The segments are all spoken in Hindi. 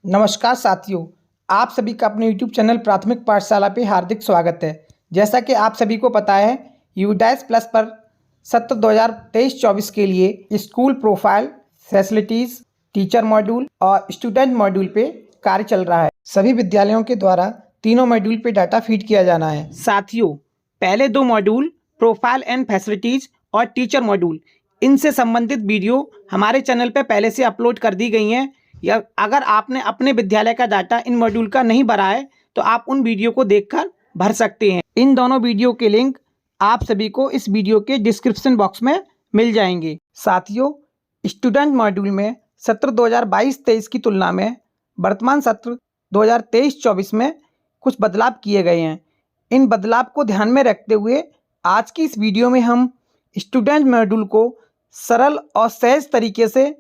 नमस्कार साथियों, आप सभी का अपने YouTube चैनल प्राथमिक पाठशाला पे हार्दिक स्वागत है। जैसा कि आप सभी को पता है, यूडाइस प्लस पर सत्र 2023-24 के लिए school profile, facilities, teacher module और स्टूडेंट मॉड्यूल पे कार्य चल रहा है। सभी विद्यालयों के द्वारा तीनों मॉड्यूल पे डाटा फीड किया जाना है। साथियों, पहले दो मॉड्यूल प्रोफाइल एंड फैसिलिटीज़ और टीचर मॉड्यूल, इनसे संबंधित वीडियो हमारे चैनल पर पहले से अपलोड कर दी गई हैं। या अगर आपने अपने विद्यालय का डाटा इन मॉड्यूल का नहीं भरा है तो आप उन वीडियो को देखकर भर सकते हैं। इन दोनों वीडियो के लिंक आप सभी को इस वीडियो के डिस्क्रिप्शन बॉक्स में मिल जाएंगे। साथियों, स्टूडेंट मॉड्यूल में सत्र 2022-23 की तुलना में वर्तमान सत्र 2023-24 में कुछ बदलाव किए गए हैं। इन बदलाव को ध्यान में रखते हुए आज की इस वीडियो में हम स्टूडेंट मॉड्यूल को सरल और सहज तरीके से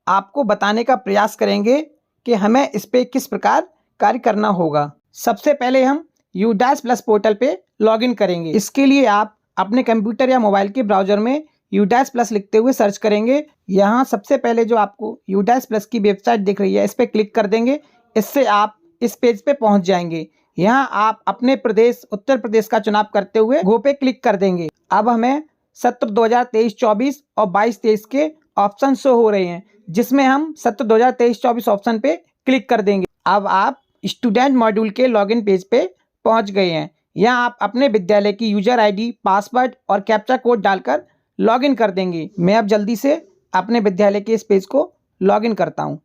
आपको बताने का प्रयास करेंगे कि हमें इस पे किस प्रकार कार्य करना होगा। सबसे पहले हम यूडाइस प्लस पोर्टल पे लॉगिन करेंगे। इसके लिए आप अपने कंप्यूटर या मोबाइल के ब्राउज़र में यूडाइस प्लस लिखते हुए सर्च करेंगे। यहाँ सबसे पहले जो आपको यूडाइस प्लस की वेबसाइट दिख रही है, इस पर क्लिक कर देंगे। इससे आप इस पेज पे पहुँच जाएंगे। यहाँ आप अपने प्रदेश उत्तर प्रदेश का चुनाव करते हुए गो पे क्लिक कर देंगे। अब हमें सत्र 2023-24 और 22-23 के ऑप्शन शो हो रहे हैं, जिसमें हम सत्र 2023-24 ऑप्शन पे क्लिक कर देंगे। अब आप स्टूडेंट मॉड्यूल के लॉगिन पेज पे पहुंच गए हैं। यहाँ आप अपने विद्यालय की यूजर आईडी, पासवर्ड और कैप्चा कोड डालकर लॉगिन कर देंगे। मैं अब जल्दी से अपने विद्यालय के इस पेज को लॉगिन करता हूँ।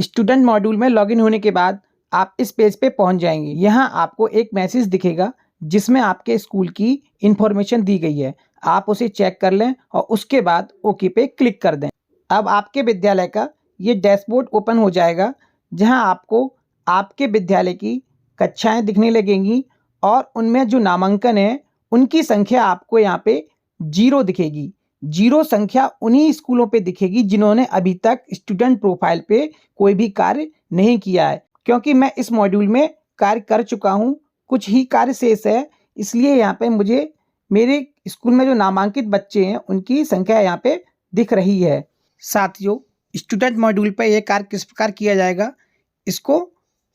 स्टूडेंट मॉड्यूल में लॉगिन होने के बाद आप इस पेज पे पहुंच जाएंगे। यहाँ आपको एक मैसेज दिखेगा जिसमें आपके स्कूल की इंफॉर्मेशन दी गई है। आप उसे चेक कर लें और उसके बाद ओके पे क्लिक कर दें। अब आपके विद्यालय का ये डैशबोर्ड ओपन हो जाएगा, जहाँ आपको आपके विद्यालय की कक्षाएं दिखने लगेंगी और उनमें जो नामांकन है उनकी संख्या आपको यहाँ पे 0 दिखेगी। 0 संख्या उन्हीं स्कूलों पे दिखेगी जिन्होंने अभी तक स्टूडेंट प्रोफाइल पे कोई भी कार्य नहीं किया है। क्योंकि मैं इस मॉड्यूल में कार्य कर चुका हूँ, कुछ ही कार्य शेष है, इसलिए यहाँ पे मुझे मेरे स्कूल में जो नामांकित बच्चे हैं उनकी संख्या यहाँ पे दिख रही है। साथियों, स्टूडेंट मॉड्यूल पे यह कार्य किस प्रकार किया जाएगा, इसको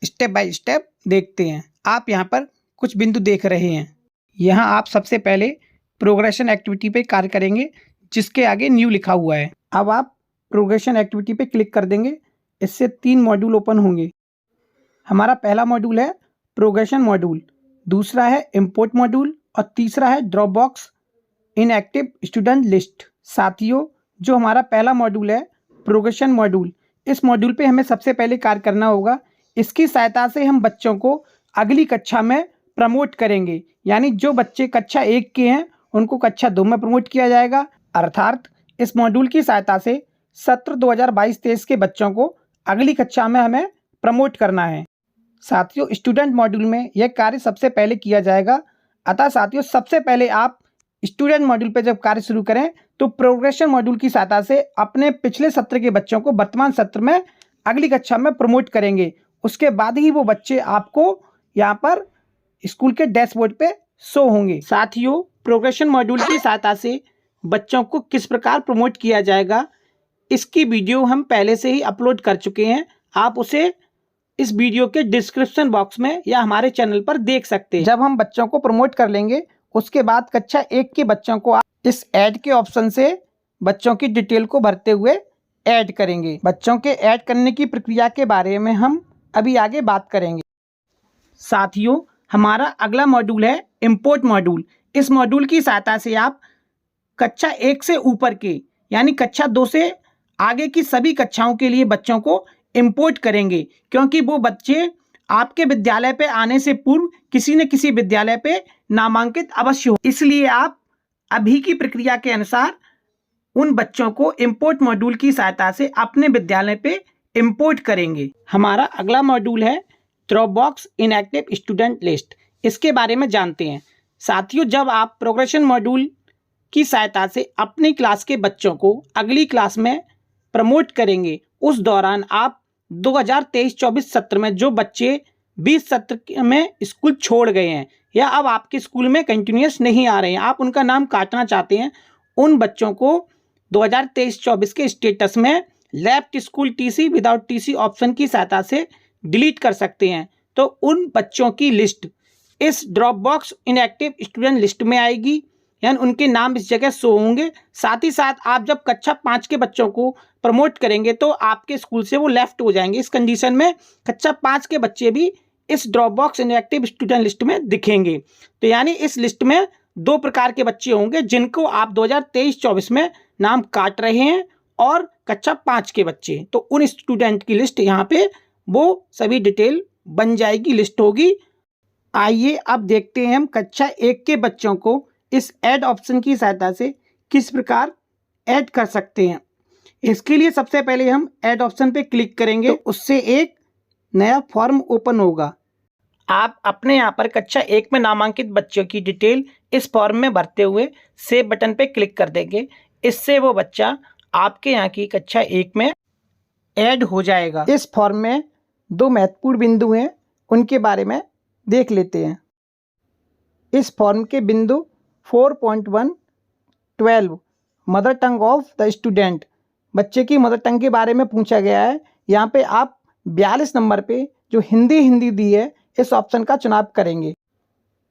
स्टेप बाय स्टेप देखते हैं। आप यहाँ पर कुछ बिंदु देख रहे हैं। यहाँ आप सबसे पहले प्रोग्रेशन एक्टिविटी पे कार्य करेंगे, जिसके आगे न्यू लिखा हुआ है। अब आप प्रोग्रेशन एक्टिविटी पे क्लिक कर देंगे। इससे 3 मॉड्यूल ओपन होंगे। हमारा पहला मॉड्यूल है प्रोग्रेशन मॉड्यूल, दूसरा है इंपोर्ट मॉड्यूल और तीसरा है drop box inactive student list. साथियों, जो हमारा पहला मॉड्यूल है प्रोग्रेशन मॉड्यूल, इस मॉड्यूल पे हमें सबसे पहले कार्य करना होगा। इसकी सहायता से हम बच्चों को अगली कक्षा में प्रमोट करेंगे। यानी जो बच्चे कक्षा 1 के हैं उनको कक्षा 2 में प्रमोट किया जाएगा। अर्थात इस मॉड्यूल की सहायता से सत्र 2022-23 के बच्चों को अगली कक्षा में हमें प्रमोट करना है। साथियों, स्टूडेंट मॉड्यूल में यह कार्य सबसे पहले किया जाएगा। अतः साथियों, सबसे पहले आप स्टूडेंट मॉड्यूल पे जब कार्य शुरू करें तो प्रोग्रेशन मॉड्यूल की सहायता से अपने पिछले सत्र के बच्चों को वर्तमान सत्र में अगली कक्षा में प्रमोट करेंगे। उसके बाद ही वो बच्चे आपको यहाँ पर स्कूल के डैशबोर्ड पे शो होंगे। साथियों, प्रोग्रेशन मॉड्यूल की सहायता से बच्चों को किस प्रकार प्रमोट किया जाएगा, इसकी वीडियो हम पहले से ही अपलोड कर चुके हैं। आप उसे इस वीडियो के डिस्क्रिप्शन बॉक्स में या हमारे चैनल पर देख सकते हैं। जब हम बच्चों को प्रमोट कर लेंगे, उसके बाद कक्षा 1 के बच्चों को आप इस ऐड के ऑप्शन से बच्चों की डिटेल को भरते हुए ऐड करेंगे। बच्चों के ऐड करने की प्रक्रिया के बारे में हम अभी आगे बात करेंगे। साथियों, हमारा अगला मॉड्यूल है इंपोर्ट मॉड्यूल। इस मॉड्यूल की सहायता से आप कक्षा 1 से ऊपर के यानी कक्षा 2 से आगे की सभी कक्षाओं के लिए बच्चों को इंपोर्ट करेंगे, क्योंकि वो बच्चे आपके विद्यालय पे आने से पूर्व किसी न किसी विद्यालय पे नामांकित अवश्य हो। इसलिए आप अभी की प्रक्रिया के अनुसार उन बच्चों को इंपोर्ट मॉड्यूल की सहायता से अपने विद्यालय पे इंपोर्ट करेंगे। हमारा अगला मॉड्यूल है drop box inactive student list. इसके बारे में जानते हैं। साथियों, जब आप प्रोग्रेशन मॉड्यूल की सहायता से अपनी क्लास के बच्चों को अगली क्लास में प्रमोट करेंगे, उस दौरान आप 2023-24 सत्र में जो बच्चे 20 सत्र में स्कूल छोड़ गए हैं या अब आपके स्कूल में कंटिन्यूस नहीं आ रहे हैं, आप उनका नाम काटना चाहते हैं, उन बच्चों को 2023-24 के स्टेटस में left school TC without TC option की सहायता से डिलीट कर सकते हैं। तो उन बच्चों की लिस्ट इस drop box inactive student list में आएगी, यानी उनके नाम इस जगह शो होंगे। साथ ही साथ आप जब कक्षा 5 के बच्चों को प्रमोट करेंगे तो आपके स्कूल से वो लेफ्ट हो जाएंगे। इस कंडीशन में कक्षा 5 के बच्चे भी इस drop box inactive student list में दिखेंगे। तो यानी इस लिस्ट में 2 प्रकार के बच्चे होंगे जिनको आप 2023-24 में नाम काट रहे हैं, और कक्षा 5 के बच्चे, तो उन स्टूडेंट की लिस्ट यहाँ पे वो सभी डिटेल बन जाएगी, लिस्ट होगी। आइए अब देखते हैं हम कक्षा 1 के बच्चों को इस ऐड ऑप्शन की सहायता से किस प्रकार ऐड कर सकते हैं। इसके लिए सबसे पहले हम ऐड ऑप्शन पे क्लिक करेंगे, तो उससे एक नया फॉर्म ओपन होगा। आप अपने यहाँ पर कक्षा 1 में नामांकित बच्चों की डिटेल इस फॉर्म में भरते हुए सेव बटन पे क्लिक कर देंगे। इससे वो बच्चा आपके यहाँ की कक्षा 1 में ऐड हो जाएगा। इस फॉर्म में 2 महत्वपूर्ण बिंदु हैं, उनके बारे में देख लेते हैं। इस फॉर्म के बिंदु 4.1.12 mother tongue of the student, बच्चे की मदर टंग के बारे में पूछा गया है। यहाँ पे आप 42 नंबर पे जो हिंदी दी है इस ऑप्शन का चुनाव करेंगे।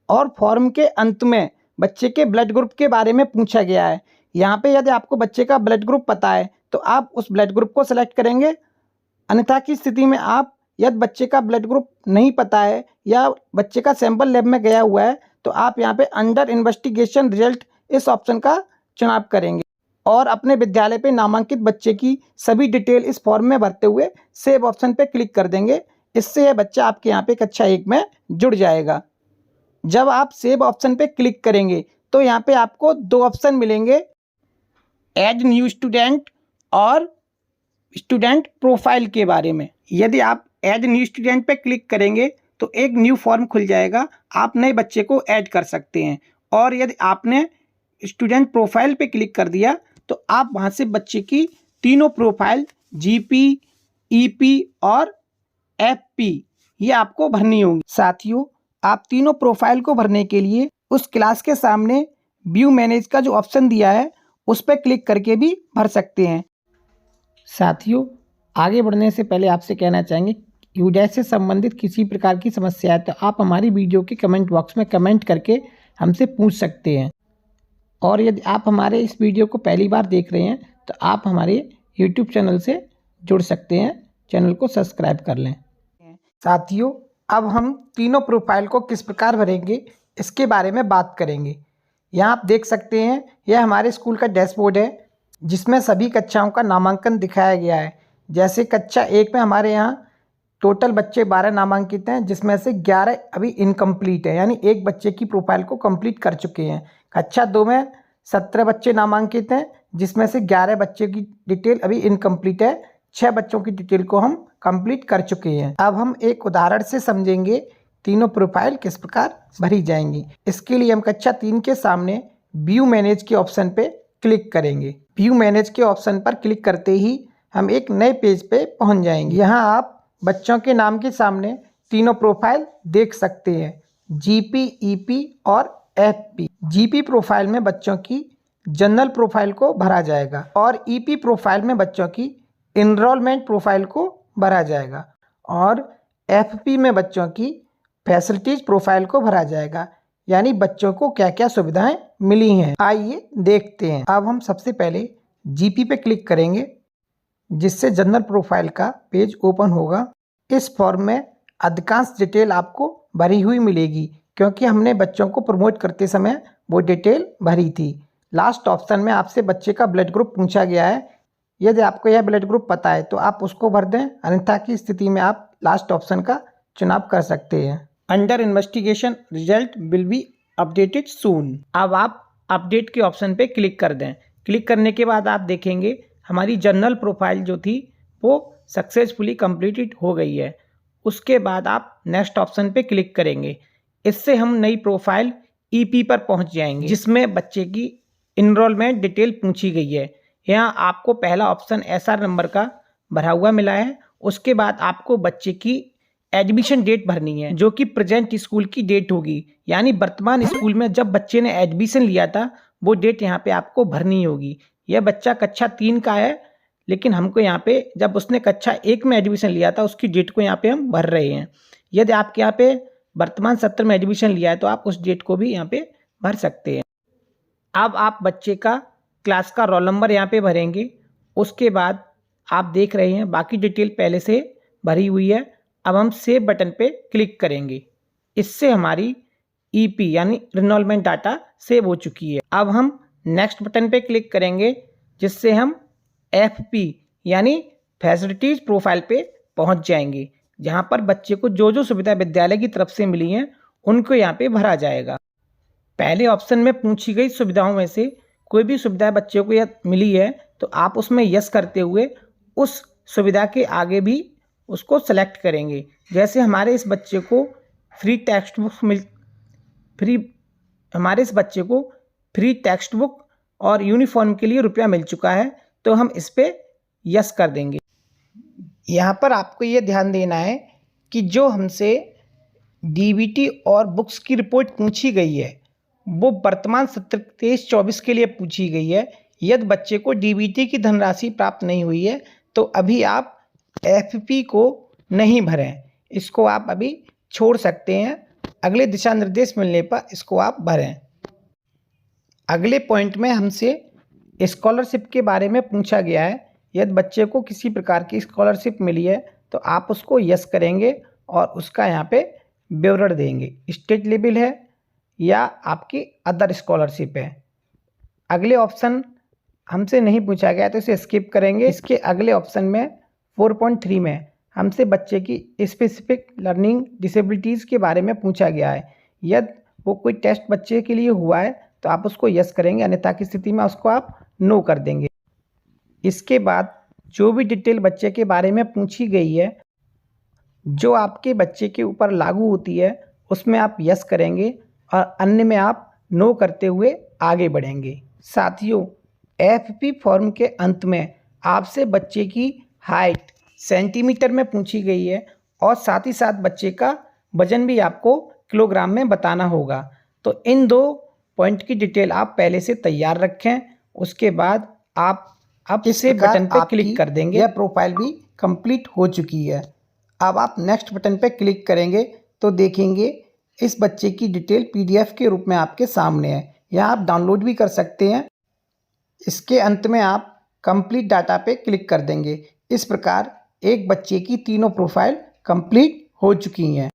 और फॉर्म के अंत में बच्चे के ब्लड ग्रुप के बारे में पूछा गया है। यहाँ पे यदि आपको बच्चे का ब्लड ग्रुप पता है तो आप उस ब्लड ग्रुप को सेलेक्ट करेंगे। अन्यथा की स्थिति में आप यदि बच्चे का ब्लड ग्रुप नहीं पता है या बच्चे का सैंपल लैब में गया हुआ है तो आप यहाँ पे अंडर इन्वेस्टिगेशन रिजल्ट इस ऑप्शन का चुनाव करेंगे और अपने विद्यालय पे नामांकित बच्चे की सभी डिटेल इस फॉर्म में भरते हुए सेव ऑप्शन पे क्लिक कर देंगे। इससे यह बच्चा आपके यहाँ पे कक्षा 1 में जुड़ जाएगा। जब आप सेव ऑप्शन पे क्लिक करेंगे तो यहाँ पे आपको 2 ऑप्शन मिलेंगे, ऐड न्यू स्टूडेंट और स्टूडेंट प्रोफाइल के बारे में। यदि आप ऐड न्यू स्टूडेंट पे क्लिक करेंगे तो एक न्यू फॉर्म खुल जाएगा, आप नए बच्चे को ऐड कर सकते हैं। और यदि आपने स्टूडेंट प्रोफाइल पे क्लिक कर दिया तो आप वहां से बच्चे की तीनों प्रोफाइल जीपी, ईपी और एफपी ये आपको भरनी होंगी। साथियों, आप तीनों प्रोफाइल को भरने के लिए उस क्लास के सामने व्यू मैनेज का जो ऑप्शन दिया है उस पर क्लिक करके भी भर सकते हैं। साथियों, आगे बढ़ने से पहले आपसे कहना चाहेंगे यूडैश से संबंधित किसी प्रकार की समस्या है तो आप हमारी वीडियो के कमेंट बॉक्स में कमेंट करके हमसे पूछ सकते हैं। और यदि आप हमारे इस वीडियो को पहली बार देख रहे हैं तो आप हमारे यूट्यूब चैनल से जुड़ सकते हैं, चैनल को सब्सक्राइब कर लें। साथियों, अब हम तीनों प्रोफाइल को किस प्रकार भरेंगे इसके बारे में बात करेंगे। यहाँ आप देख सकते हैं यह हमारे स्कूल का डैशबोर्ड है जिसमें सभी कक्षाओं का नामांकन दिखाया गया है। जैसे कक्षा 1 में हमारे यहाँ टोटल बच्चे 12 नामांकित हैं, जिसमें से 11 अभी इनकम्प्लीट है, यानी एक बच्चे की प्रोफाइल को कंप्लीट कर चुके हैं। कक्षा 2 में 17 बच्चे नामांकित हैं, जिसमें से 11 बच्चे की डिटेल अभी इनकम्प्लीट है, 6 बच्चों की डिटेल को हम कंप्लीट कर चुके हैं। अब हम एक उदाहरण से समझेंगे तीनों प्रोफाइल किस प्रकार भरी जाएंगी। इसके लिए हम कक्षा 3 के सामने व्यू मैनेज के ऑप्शन पे क्लिक करेंगे। व्यू मैनेज के ऑप्शन पर क्लिक करते ही हम एक नए पेज पे पहुंच जाएंगे। यहाँ आप बच्चों के नाम के सामने तीनों प्रोफाइल देख सकते हैं, जीपी, ईपी और एफपी। जीपी प्रोफाइल में बच्चों की जनरल प्रोफाइल को भरा जाएगा और ईपी प्रोफाइल में बच्चों की इनरोलमेंट प्रोफाइल को भरा जाएगा और एफपी में बच्चों की फैसिलिटीज प्रोफाइल को भरा जाएगा, यानी बच्चों को क्या क्या सुविधाएं मिली हैं। आइए देखते हैं। अब हम सबसे पहले जीपी पे क्लिक करेंगे जिससे जनरल प्रोफाइल का पेज ओपन होगा। इस फॉर्म में अधिकांश डिटेल आपको भरी हुई मिलेगी क्योंकि हमने बच्चों को प्रमोट करते समय वो डिटेल भरी थी। लास्ट ऑप्शन में आपसे बच्चे का ब्लड ग्रुप पूछा गया है। यदि आपको यह ब्लड ग्रुप पता है तो आप उसको भर दें, अन्यथा की स्थिति में आप लास्ट ऑप्शन का चुनाव कर सकते हैं। Under investigation result will be updated soon. अब आप अपडेट के ऑप्शन पे क्लिक कर दें। क्लिक करने के बाद आप देखेंगे हमारी जनरल प्रोफाइल जो थी वो सक्सेसफुली कंप्लीटेड हो गई है। उसके बाद आप नेक्स्ट ऑप्शन पे क्लिक करेंगे। इससे हम नई प्रोफाइल ईपी पर पहुंच जाएंगे जिसमें बच्चे की इनरोलमेंट डिटेल पूछी गई है। यहाँ आपको पहला ऑप्शन एसआर नंबर का भरा हुआ मिला है। उसके बाद आपको बच्चे की एडमिशन डेट भरनी है, जो कि प्रेजेंट स्कूल की डेट होगी, यानी वर्तमान स्कूल में जब बच्चे ने एडमिशन लिया था वो डेट यहाँ पे आपको भरनी होगी। यह बच्चा कक्षा 3 का है, लेकिन हमको यहाँ पे जब उसने कक्षा 1 में एडमिशन लिया था उसकी डेट को यहाँ पे हम भर रहे हैं। यदि आपके यहाँ पे वर्तमान सत्र में एडमिशन लिया है तो आप उस डेट को भी यहाँ पे भर सकते हैं। अब आप बच्चे का क्लास का रोल नंबर यहाँ पे भरेंगे। उसके बाद आप देख रहे हैं बाकी डिटेल पहले से भरी हुई है। अब हम सेव बटन पे क्लिक करेंगे। इससे हमारी ईपी यानी एनरोलमेंट डाटा सेव हो चुकी है। अब हम नेक्स्ट बटन पे क्लिक करेंगे, जिससे हम एफपी यानी फैसिलिटीज प्रोफाइल पे पहुंच जाएंगे, जहां पर बच्चे को जो जो सुविधा विद्यालय की तरफ से मिली हैं उनको यहाँ पे भरा जाएगा। पहले ऑप्शन में पूछी गई सुविधाओं में से कोई भी सुविधा बच्चे को यह मिली है तो आप उसमें यस करते हुए उस सुविधा के आगे भी उसको सेलेक्ट करेंगे। जैसे हमारे इस बच्चे को फ्री टेक्स्ट बुक और यूनिफॉर्म के लिए रुपया मिल चुका है, तो हम इस पे यस कर देंगे। यहाँ पर आपको ये ध्यान देना है कि जो हमसे डीबीटी और बुक्स की रिपोर्ट पूछी गई है वो वर्तमान सत्र 23-24 के लिए पूछी गई है। यदि बच्चे को डीबीटी की धनराशि प्राप्त नहीं हुई है तो अभी आप एफपी को नहीं भरें, इसको आप अभी छोड़ सकते हैं। अगले दिशा निर्देश मिलने पर इसको आप भरें। अगले पॉइंट में हमसे स्कॉलरशिप के बारे में पूछा गया है। यदि बच्चे को किसी प्रकार की स्कॉलरशिप मिली है तो आप उसको यस करेंगे और उसका यहाँ पे विवरण देंगे। स्टेट लेवल है या आपकी अदर स्कॉलरशिप है। अगले ऑप्शन हमसे नहीं पूछा गया तो इसे स्किप करेंगे। इसके अगले ऑप्शन में 4.3 में हमसे बच्चे की स्पेसिफिक लर्निंग डिसेबिलिटीज़ के बारे में पूछा गया है। यदि वो कोई टेस्ट बच्चे के लिए हुआ है तो आप उसको यस करेंगे, अन्यथा की स्थिति में उसको आप नो कर देंगे। इसके बाद जो भी डिटेल बच्चे के बारे में पूछी गई है जो आपके बच्चे के ऊपर लागू होती है उसमें आप यस करेंगे और अन्य में आप नो करते हुए आगे बढ़ेंगे। साथियों, एफपी फॉर्म के अंत में आपसे बच्चे की हाइट सेंटीमीटर में पूछी गई है और साथ ही साथ बच्चे का वजन भी आपको किलोग्राम में बताना होगा। तो इन दो पॉइंट की डिटेल आप पहले से तैयार रखें। उसके बाद आप अब इसे बटन पे क्लिक कर देंगे। यह प्रोफाइल भी कंप्लीट हो चुकी है। अब आप नेक्स्ट बटन पे क्लिक करेंगे तो देखेंगे इस बच्चे की डिटेल पीडीएफ के रूप में आपके सामने है। यह आप डाउनलोड भी कर सकते हैं। इसके अंत में आप कंप्लीट डाटा पे क्लिक कर देंगे। इस प्रकार एक बच्चे की तीनों प्रोफाइल कंप्लीट हो चुकी हैं।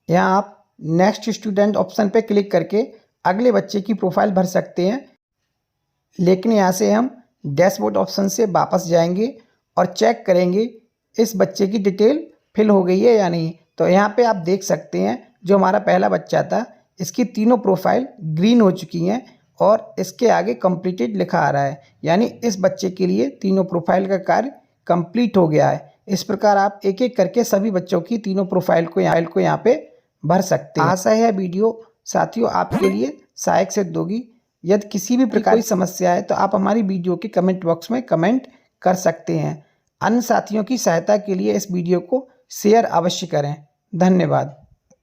यहाँ आप नेक्स्ट स्टूडेंट ऑप्शन पे क्लिक करके अगले बच्चे की प्रोफाइल भर सकते हैं, लेकिन यहाँ से हम डैशबोर्ड ऑप्शन से वापस जाएंगे और चेक करेंगे इस बच्चे की डिटेल फिल हो गई है या नहीं। तो यहाँ पे आप देख सकते हैं जो हमारा पहला बच्चा था इसकी तीनों प्रोफाइल ग्रीन हो चुकी हैं और इसके आगे कंप्लीटेड लिखा आ रहा है, यानी इस बच्चे के लिए तीनों प्रोफाइल का कार्य कंप्लीट हो गया है। इस प्रकार आप एक एक करके सभी बच्चों की तीनों प्रोफाइल को यहाँ पे भर सकते हैं। आशा है वीडियो साथियों आपके लिए सहायक सिद्ध होगी। यदि किसी भी प्रकार की समस्या है तो आप हमारी वीडियो के कमेंट बॉक्स में कमेंट कर सकते हैं। अन्य साथियों की सहायता के लिए इस वीडियो को शेयर अवश्य करें। धन्यवाद।